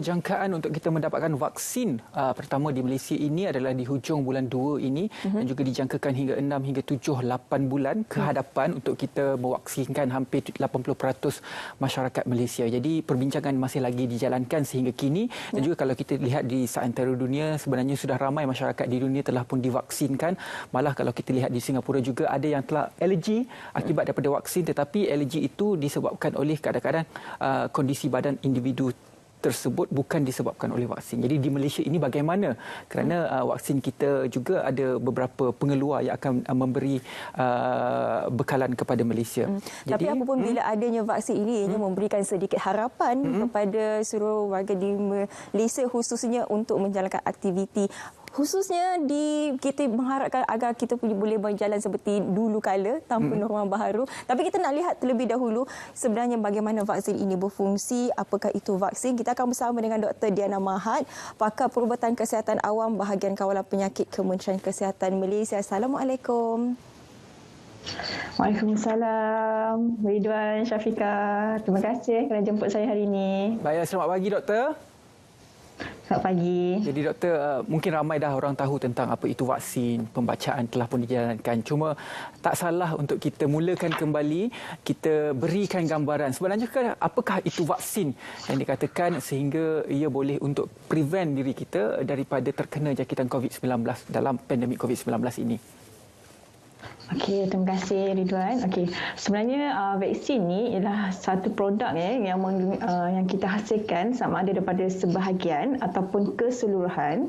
jangkaan untuk kita mendapatkan vaksin pertama di Malaysia ini adalah di hujung bulan 2 ini dan juga dijangkakan hingga 6 hingga 7 8 bulan ke hadapan untuk kita mewaksinkan hampir 80% masyarakat Malaysia. Jadi perbincangan masih lagi dijalankan sehingga kini dan juga kalau kita lihat di seantero dunia sebenarnya sudah ramai masyarakat di dunia telah pun divaksinkan. Malah kalau kita lihat di Singapura juga ada yang telah alergi akibat daripada vaksin, tetapi alergi itu disebabkan oleh kadang-kadang kondisi badan individu tersebut bukan disebabkan oleh vaksin. Jadi di Malaysia ini bagaimana? Kerana vaksin kita juga ada beberapa pengeluar yang akan memberi bekalan kepada Malaysia. Tapi apapun bila adanya vaksin ini ianya memberikan sedikit harapan kepada seluruh warga di Malaysia khususnya untuk menjalankan aktiviti. Khususnya kita mengharapkan agar kita boleh berjalan seperti dulu kala tanpa norma baharu. Tapi kita nak lihat terlebih dahulu sebenarnya bagaimana vaksin ini berfungsi, apakah itu vaksin. Kita akan bersama dengan Dr. Diana Mahat, pakar perubatan kesihatan awam bahagian kawalan penyakit Kementerian Kesihatan Malaysia. Assalamualaikum. Waalaikumsalam. Ridwan, Syafiqah. Terima kasih kerana jemput saya hari ini. Baik, selamat pagi doktor. Selamat pagi. Jadi doktor, mungkin ramai dah orang tahu tentang apa itu vaksin, pembacaan telah pun dijalankan. Cuma tak salah untuk kita mulakan kembali, kita berikan gambaran. Sebenarnya apakah itu vaksin yang dikatakan sehingga ia boleh untuk prevent diri kita daripada terkena jangkitan COVID-19 dalam pandemik COVID-19 ini? Okey, terima kasih Ridwan. Okey, sebenarnya vaksin ni ialah satu produk yang kita hasilkan sama ada daripada sebahagian ataupun keseluruhan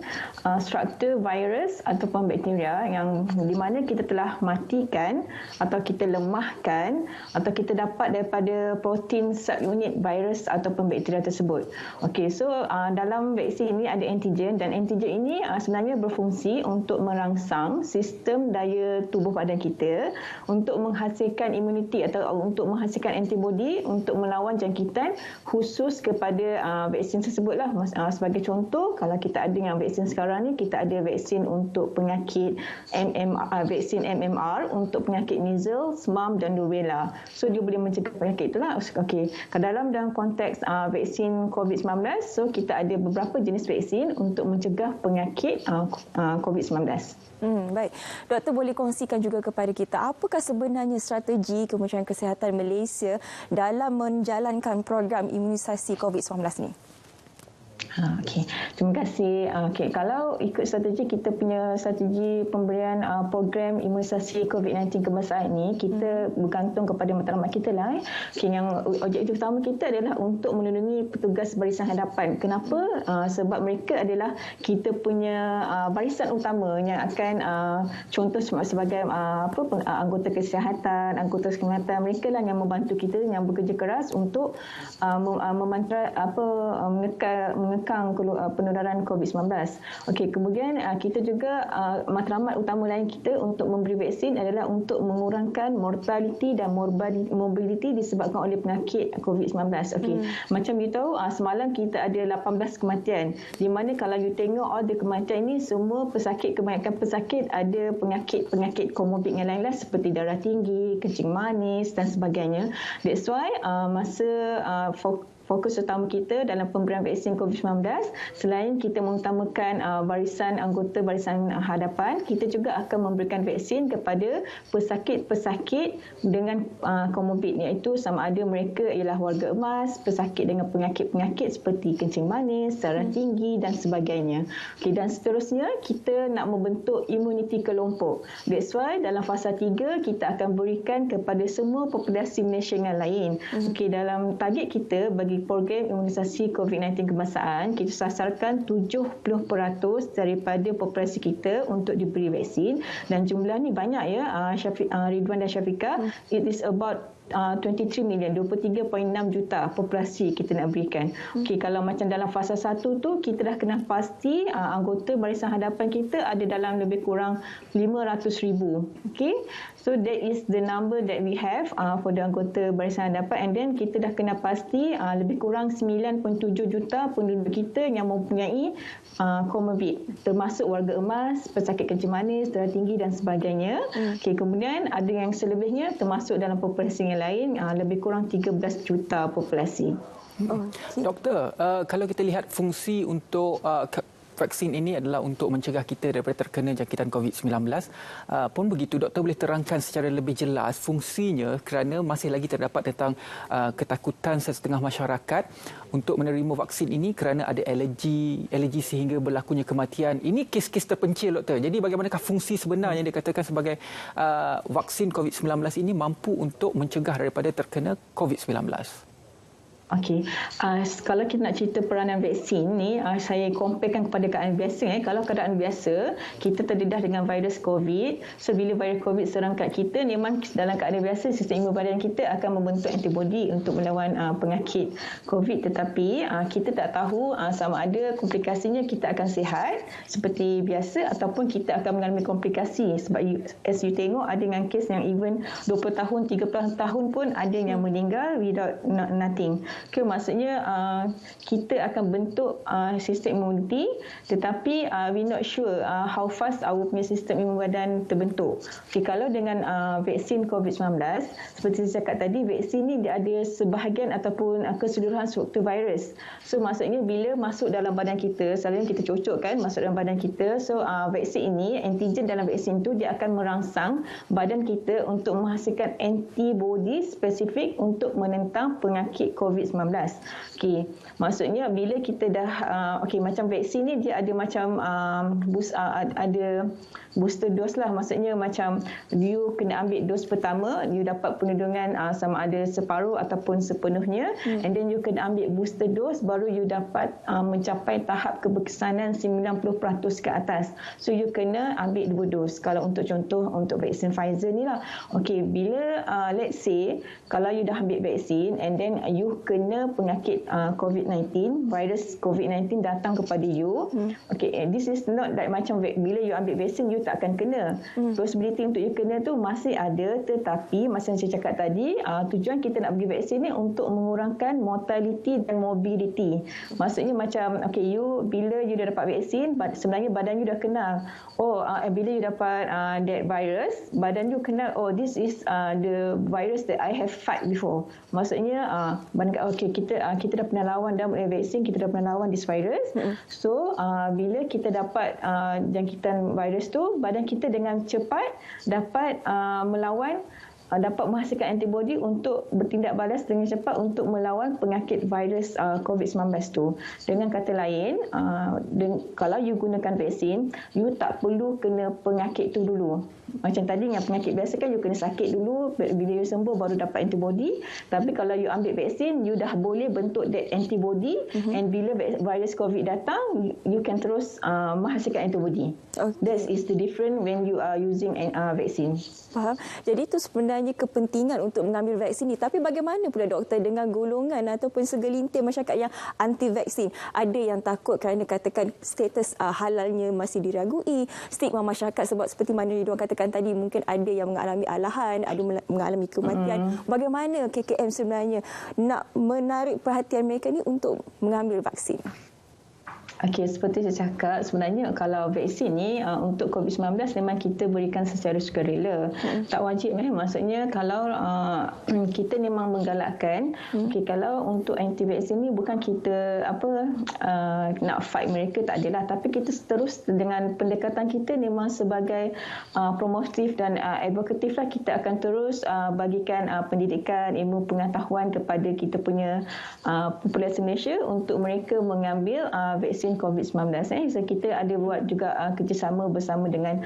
struktur virus ataupun bakteria yang di mana kita telah matikan atau kita lemahkan atau kita dapat daripada protein subunit virus ataupun bakteria tersebut. Okey, so dalam vaksin ini ada antigen dan antigen ini sebenarnya berfungsi untuk merangsang sistem daya tubuh badan kita untuk menghasilkan imuniti atau untuk menghasilkan antibodi untuk melawan jangkitan khusus kepada vaksin tersebutlah. Sebagai contoh, kalau kita ada yang vaksin sekarang ni, kita ada vaksin untuk penyakit MMR, vaksin MMR untuk penyakit measles, mumps dan rubella. So dia boleh mencegah penyakit itulah. Okey, dalam konteks vaksin COVID-19, so kita ada beberapa jenis vaksin untuk mencegah penyakit COVID-19. Baik. Doktor boleh kongsikan juga kepada kita apakah sebenarnya strategi Kementerian Kesihatan Malaysia dalam menjalankan program imunisasi COVID-19 ni? Okey, terima kasih. Okey, kalau ikut strategi kita punya strategi pemberian program imunisasi COVID-19 kebangsaan ini, kita bergantung kepada matlamat kita lah. Okey, yang objektif utama kita adalah untuk melindungi petugas barisan hadapan. Kenapa? Sebab mereka adalah kita punya barisan utama yang akan contoh sebagai anggota kesihatan, mereka lah yang membantu kita yang bekerja keras untuk mengekang penularan COVID-19. Okey, kemudian kita juga matlamat utama lain kita untuk memberi vaksin adalah untuk mengurangkan mortaliti dan morbidity disebabkan oleh penyakit COVID-19. Okey, macam you tahu semalam kita ada 18 kematian. Di mana kalau you tengok all the kematian ini semua kebanyakan pesakit ada penyakit komorbid yang lain lah seperti darah tinggi, kencing manis dan sebagainya. That's why fokus utama kita dalam pemberian vaksin COVID-19, selain kita mengutamakan anggota barisan hadapan, kita juga akan memberikan vaksin kepada pesakit-pesakit dengan komorbid, iaitu sama ada mereka ialah warga emas, pesakit dengan penyakit-penyakit seperti kencing manis, darah tinggi dan sebagainya. Okay, dan seterusnya kita nak membentuk imuniti kelompok. That's why dalam fasa 3 kita akan berikan kepada semua populasi Malaysia yang lain. Okay, dalam target kita bagi program imunisasi COVID-19 kebangsaan, kita sasarkan 70% daripada populasi kita untuk diberi vaksin dan jumlah ni banyak ya, Ridwan dan Syafiqah. It is about 23 million, 23.6 juta populasi kita nak berikan. Okey, kalau macam dalam fasa 1 tu kita dah kena pasti anggota barisan hadapan kita ada dalam lebih kurang 500,000. Okey, so that is the number that we have for the anggota barisan hadapan, and then kita dah kena pasti lebih kurang 9.7 juta penduduk kita yang mempunyai komorbid, termasuk warga emas, pesakit kencing manis, darah tinggi dan sebagainya. Okey, kemudian ada yang selebihnya termasuk dalam populasi yang lain, lebih kurang 13 juta populasi. Okay. Doktor, kalau kita lihat fungsi untuk vaksin ini adalah untuk mencegah kita daripada terkena jangkitan COVID-19. Pun begitu, doktor boleh terangkan secara lebih jelas fungsinya kerana masih lagi terdapat tentang ketakutan setengah masyarakat untuk menerima vaksin ini kerana ada alergi sehingga berlakunya kematian. Ini kes-kes terpencil, doktor. Jadi bagaimanakah fungsi sebenarnya yang dikatakan sebagai vaksin COVID-19 ini mampu untuk mencegah daripada terkena COVID-19? Okey, kalau kita nak cerita peranan vaksin ni, saya comparekan kepada keadaan biasa. Kalau keadaan biasa, kita terdedah dengan virus COVID. So, bila virus COVID serang kat kita, memang dalam keadaan biasa, sistem imun badan kita akan membentuk antibodi untuk melawan penyakit COVID. Tetapi, kita tak tahu sama ada komplikasinya kita akan sihat seperti biasa ataupun kita akan mengalami komplikasi. Sebab as you tengok, ada yang kes yang even 20 tahun, 30 tahun pun ada yang meninggal without nothing. Okay, maksudnya kita akan bentuk sistem imuniti, tetapi we not sure how fast our punya sistem imun badan terbentuk. Okay, kalau dengan vaksin COVID-19, seperti saya cakap tadi, vaksin ni dia ada sebahagian ataupun keseluruhan struktur virus. So maksudnya bila masuk dalam badan kita, selalunya kita cocokkan masuk dalam badan kita. So vaksin ini, antigen dalam vaksin tu dia akan merangsang badan kita untuk menghasilkan antibodi spesifik untuk menentang penyakit COVID-19. Okey, maksudnya bila kita dah macam vaksin ni dia ada macam ada booster dose lah. Maksudnya macam you kena ambil dos pertama, you dapat perlindungan sama ada separuh ataupun sepenuhnya, and then you kena ambil booster dose baru you dapat mencapai tahap keberkesanan 90% ke atas. So you kena ambil 2 dos. Kalau untuk contoh untuk vaksin Pfizer ni lah. Okey, bila let's say kalau you dah ambil vaksin and then you kena penyakit COVID-19, virus COVID-19 datang kepada you. Okay, this is not like macam bila you ambil vaksin you tak akan kena. Possibility untuk you kena tu masih ada, tetapi macam saya cakap tadi, tujuan kita nak bagi vaksin ni untuk mengurangkan mortality dan morbidity. Maksudnya macam bila you dah dapat vaksin, sebenarnya badan you dah kenal. Bila you dapat that virus, badan you kenal, this is the virus that I have fight before. Maksudnya kita dah pernah lawan dalam vaksin, kita dah pernah lawan this virus. So bila kita dapat jangkitan virus tu, badan kita dengan cepat dapat melawan, dapat menghasilkan antibodi untuk bertindak balas dengan cepat untuk melawan penyakit virus COVID-19 tu. Dengan kata lain, kalau you gunakan vaksin, you tak perlu kena penyakit tu dulu. Macam tadi yang penyakit biasa kan you kena sakit dulu, bila you sembuh baru dapat antibodi. Tapi kalau you ambil vaksin, you dah boleh bentuk that antibody, and bila virus COVID datang, you can terus menghasilkan antibody. That is the difference when you are using vaksin. Faham. Jadi itu sebenarnya kepentingan untuk mengambil vaksin ni. Tapi bagaimana pula doktor dengan golongan ataupun segelintir masyarakat yang anti vaksin? Ada yang takut kerana katakan status halalnya masih diragui, stigma masyarakat sebab seperti mana diorang katakan tadi, mungkin ada yang mengalami alahan, ada mengalami kematian. Bagaimana KKM sebenarnya nak menarik perhatian mereka ni untuk mengambil vaksin? Okey, seperti saya cakap, sebenarnya kalau vaksin ni untuk COVID-19 memang kita berikan secara sukarela. Tak wajib maksudnya kalau kita memang menggalakkan, kalau untuk anti vaksin ni bukan kita nak fight mereka, tak adalah, tapi kita terus dengan pendekatan kita memang sebagai promotif dan advokatif lah, kita akan terus bagikan pendidikan, ilmu pengetahuan kepada kita punya populasi Malaysia untuk mereka mengambil vaksin COVID-19. So, kita ada buat juga kerjasama bersama dengan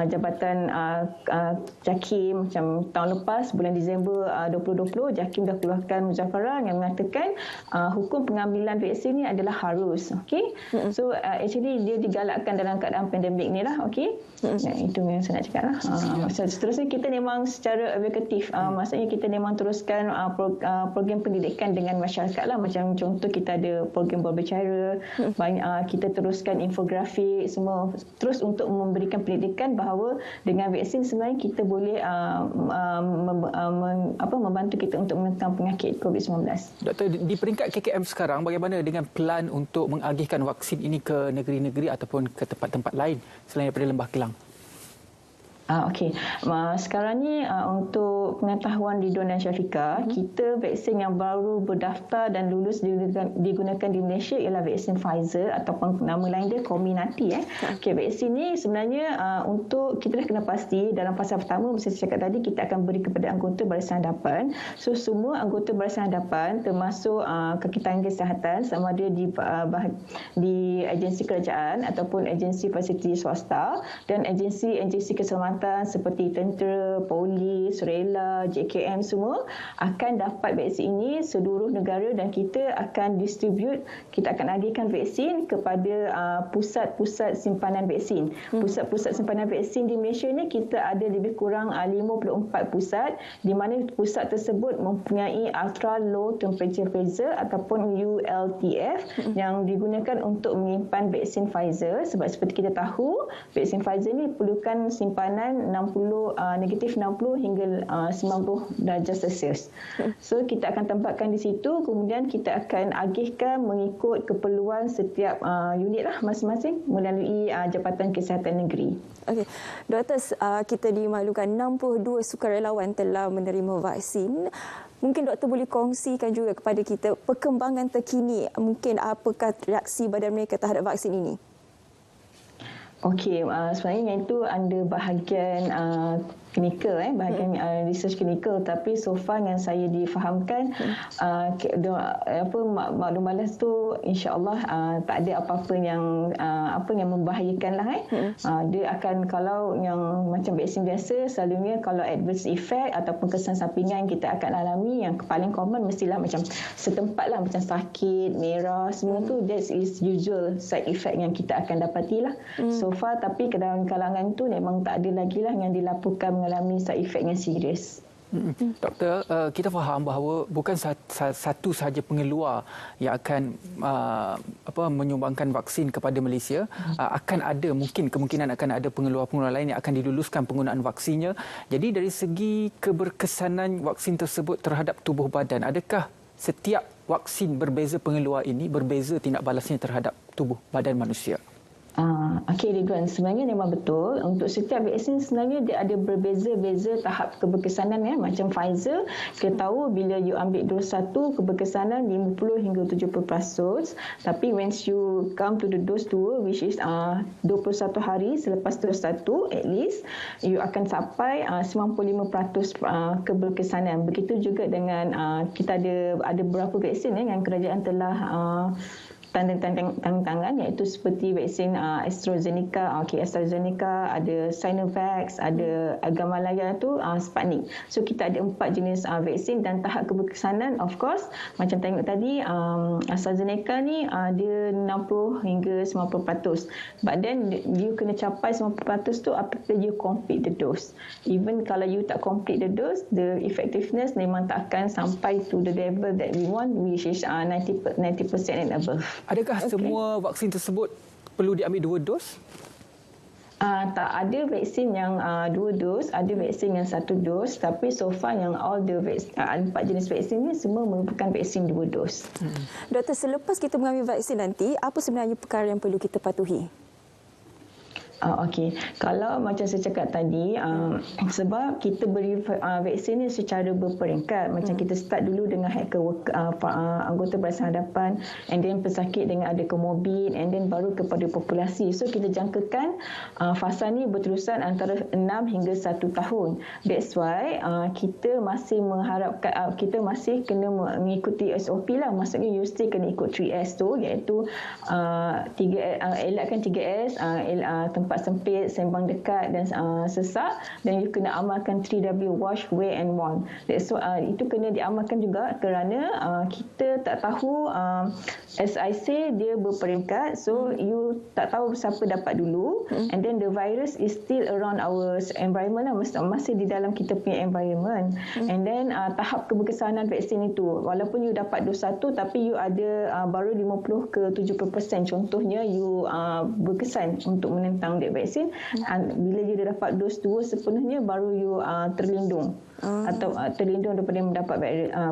Jabatan JAKIM. Macam tahun lepas, bulan Disember 2020, JAKIM dah keluarkan muzakarah yang mengatakan hukum pengambilan vaksin ni adalah harus. Okay? So, actually dia digalakkan dalam keadaan pandemik ni lah. Okay? Itu yang saya nak cakap lah. Seterusnya kita memang secara advokatif, maksudnya kita memang teruskan program pendidikan dengan masyarakat lah. Macam contoh kita ada program berbicara, kita teruskan infografik semua, terus untuk memberikan pendidikan bahawa dengan vaksin sebenarnya kita boleh membantu kita untuk menentang penyakit COVID-19. Doktor, di peringkat KKM sekarang, bagaimana dengan plan untuk mengagihkan vaksin ini ke negeri-negeri ataupun ke tempat-tempat lain selain daripada Lembah Kelang? Okey. Sekarang ni untuk pengetahuan Ridwan dan Syafiqah, kita vaksin yang baru berdaftar dan lulus digunakan di Malaysia ialah vaksin Pfizer ataupun nama lain dia Comirnaty. Okey, vaksin ni sebenarnya untuk kita dah kena pasti dalam fasa pertama, saya cakap tadi, kita akan beri kepada anggota barisan hadapan. So semua anggota barisan hadapan termasuk kaki tangan kesihatan sama ada di agensi kerajaan ataupun agensi fasiliti swasta dan agensi keselamatan seperti tentera, polis, rela, JKM semua akan dapat vaksin ini seluruh negara dan kita akan kita akan agihkan vaksin kepada pusat-pusat simpanan vaksin. Pusat-pusat simpanan vaksin di Malaysia ni kita ada lebih kurang 54 pusat di mana pusat tersebut mempunyai ultra low temperature freezer ataupun ULTF yang digunakan untuk menyimpan vaksin Pfizer sebab seperti kita tahu vaksin Pfizer ni perlukan simpanan negatif 60 hingga 90 darjah Celsius. So kita akan tempatkan di situ, kemudian kita akan agihkan mengikut keperluan setiap unit lah masing-masing melalui Jabatan Kesihatan Negeri. Okey, Doktor, kita dimaklumkan 62 sukarelawan telah menerima vaksin. Mungkin doktor boleh kongsikan juga kepada kita perkembangan terkini, mungkin apakah reaksi badan mereka terhadap vaksin ini? Okey, sebenarnya itu under bahagian klinikal, bahagian research klinikal, tapi so far yang saya difahamkan maklum balas tu insya-Allah tak ada apa-apa yang membahayakan lah. Dia akan, kalau yang macam vaksin biasa selalunya kalau adverse effect ataupun kesan sampingan kita akan alami, yang paling common mestilah macam setempat lah, macam sakit, merah, semua tu that is usual side effect yang kita akan dapati lah. So far, tapi ke dalam kalangan tu memang tak ada lagi lah yang dilaporkan mengalami side effect yang serius. Doktor, kita faham bahawa bukan satu sahaja pengeluar yang akan menyumbangkan vaksin kepada Malaysia. Akan ada, mungkin kemungkinan akan ada pengeluar-pengeluar lain yang akan diluluskan penggunaan vaksinnya. Jadi dari segi keberkesanan vaksin tersebut terhadap tubuh badan, adakah setiap vaksin berbeza pengeluar ini, berbeza tindak balasnya terhadap tubuh badan manusia? Okey Ridwan, sebenarnya memang betul. Untuk setiap vaksin sebenarnya dia ada berbeza-beza tahap keberkesanan. Macam Pfizer, kita tahu bila you ambil dos 1, keberkesanan 50 hingga 70%. Tapi once you come to the dose 2, which is 21 hari selepas dos 1, at least you akan sampai 95% keberkesanan. Begitu juga dengan kita ada beberapa vaksin yang kerajaan telah tanda tangan, iaitu seperti vaksin AstraZeneca, ada Sinovac, ada Gamalaya tu Sputnik. So kita ada 4 jenis vaksin dan tahap keberkesanan of course macam tengok tadi AstraZeneca ni dia 60 hingga 90%. But then you kena capai 90% tu after you complete the dose. Even kalau you tak complete the dose, the effectiveness memang tak akan sampai to the level that we want, which is 90% and above. Adakah semua vaksin tersebut perlu diambil 2 dos? Tak ada vaksin yang 2 dos, ada vaksin yang 1 dos, tapi so far yang all the 4 jenis vaksin ni semua merupakan vaksin 2 dos. Doktor, selepas kita mengambil vaksin nanti, apa sebenarnya perkara yang perlu kita patuhi? Okey, kalau macam saya cakap tadi, sebab kita beri vaksin ni secara berperingkat, macam kita start dulu dengan anggota barisan hadapan, and then pesakit dengan ada komorbid, and then baru kepada populasi. So kita jangkakan fasa ni berterusan antara 6 hingga 1 tahun. That's why kita masih mengharapkan, kita masih kena mengikuti SOP lah. Maksudnya you still kena ikut 3S tu, iaitu elakkan 3S, tempat sempit, sembang dekat dan sesak, dan you kena amalkan 3W, wash, wear and warn. So itu kena diamalkan juga kerana kita tak tahu, as I say, dia berperingkat, so you tak tahu siapa dapat dulu, and then the virus is still around our environment lah, masih di dalam kita punya environment. And then tahap keberkesanan vaksin itu, walaupun you dapat dos 1 tapi you ada baru 50 ke 70%, contohnya you berkesan untuk menentang ambil vaksin, bila you dah dapat dos 2 sepenuhnya baru you terlindung. Atau terlindung daripada mendapat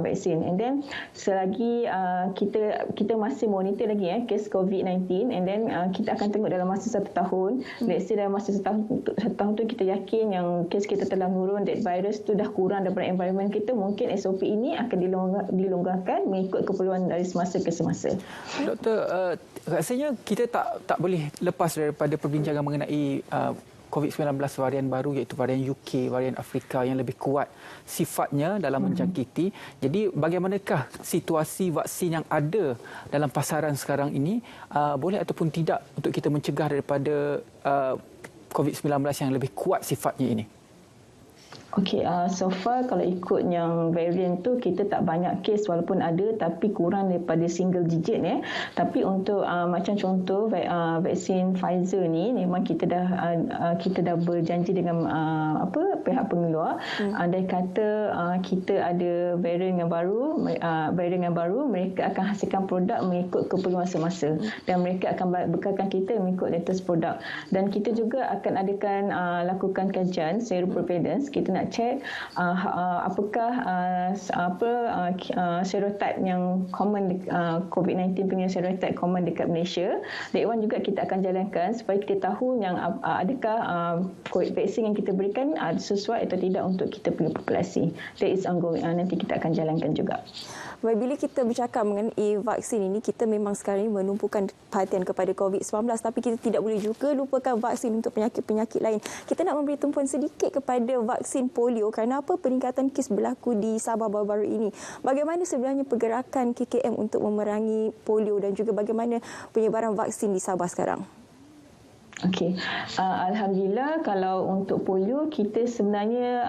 vaksin. And then selagi kita masih monitor lagi kes COVID-19, and then kita akan tengok dalam masa 1 tahun, let's say dalam masa 1 tahun tu kita yakin yang kes kita telah menurun, that virus tu dah kurang daripada environment kita, mungkin SOP ini akan dilonggarkan mengikut keperluan dari semasa ke semasa. Doktor, rasanya kita tak boleh lepas daripada perbincangan mengenai COVID-19 varian baru, iaitu varian UK, varian Afrika yang lebih kuat sifatnya dalam menjangkiti. Jadi bagaimanakah situasi vaksin yang ada dalam pasaran sekarang ini, boleh ataupun tidak untuk kita mencegah daripada COVID-19 yang lebih kuat sifatnya ini? Okey, so far kalau ikut yang varian tu kita tak banyak kes walaupun ada, tapi kurang daripada single digit Tapi untuk macam contoh vaksin Pfizer ni memang kita dah berjanji dengan pihak pengeluar. Andai kata kita ada varian yang baru, mereka akan hasilkan produk mengikut keperluan semasa dan mereka akan bekalkan kita mengikut latest produk. Dan kita juga akan lakukan kajian seroprevalence. Kita nak check apakah serotype yang common COVID-19 punya serotype common dekat Malaysia. That one juga kita akan jalankan supaya kita tahu yang adakah vaksin yang kita berikan sesuai atau tidak untuk kita punya populasi. That is ongoing. Nanti kita akan jalankan juga. Baik, bila kita bercakap mengenai vaksin ini, kita memang sekarang ini menumpukan perhatian kepada COVID-19, tapi kita tidak boleh juga lupakan vaksin untuk penyakit-penyakit lain. Kita nak memberi tumpuan sedikit kepada vaksin polio kerana apa peningkatan kes berlaku di Sabah baru-baru ini. Bagaimana sebenarnya pergerakan KKM untuk memerangi polio dan juga bagaimana penyebaran vaksin di Sabah sekarang? Okey, alhamdulillah kalau untuk polio kita sebenarnya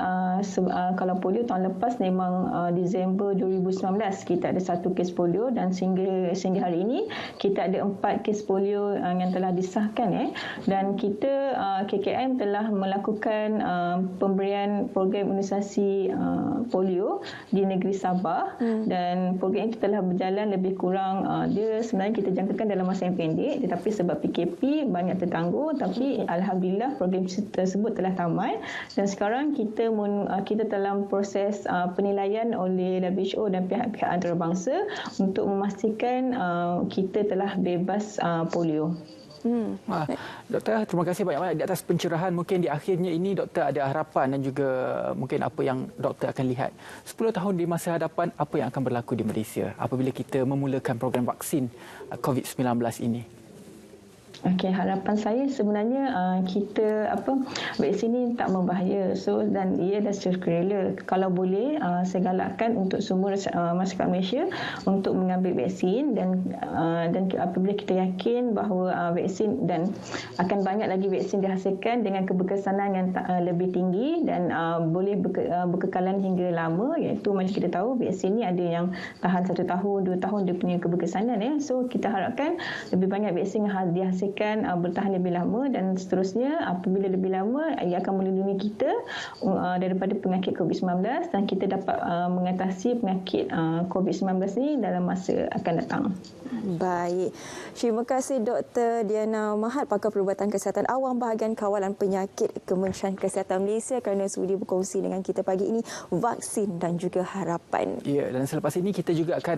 kalau polio tahun lepas memang Disember 2019 kita ada 1 kes polio dan sehingga hari ini kita ada 4 kes polio yang telah disahkan dan kita KKM telah melakukan pemberian program imunisasi polio di negeri Sabah dan program itu telah berjalan lebih kurang dia sebenarnya kita jangkakan dalam masa yang pendek, tetapi sebab PKP banyak terganggu. Tapi alhamdulillah program tersebut telah tamat dan sekarang kita dalam proses penilaian oleh WHO dan pihak-pihak antarabangsa untuk memastikan kita telah bebas polio. Doktor, terima kasih banyak-banyak di atas pencerahan. Mungkin di akhirnya ini doktor ada harapan dan juga mungkin apa yang doktor akan lihat 10 tahun di masa hadapan, apa yang akan berlaku di Malaysia apabila kita memulakan program vaksin COVID-19 ini. Okey, harapan saya sebenarnya vaksin ini tak membahaya. Dan ia dah sukarela. Kalau boleh saya galakkan untuk semua masyarakat Malaysia untuk mengambil vaksin dan apabila kita yakin bahawa vaksin dan akan banyak lagi vaksin dihasilkan dengan keberkesanan yang lebih tinggi dan boleh berkekalan hingga lama, iaitu macam kita tahu vaksin ni ada yang tahan 1 tahun, 2 tahun dia punya keberkesanan So kita harapkan lebih banyak vaksin yang dihasilkan bertahan lebih lama dan seterusnya apabila lebih lama ia akan melindungi kita daripada penyakit COVID-19 dan kita dapat mengatasi penyakit COVID-19 ini dalam masa akan datang. Baik. Terima kasih Dr. Diana Mahat, pakar perubatan kesihatan awam bahagian kawalan penyakit Kementerian Kesihatan Malaysia kerana sudi berkongsi dengan kita pagi ini vaksin dan juga harapan. Ya, dan selepas ini kita juga akan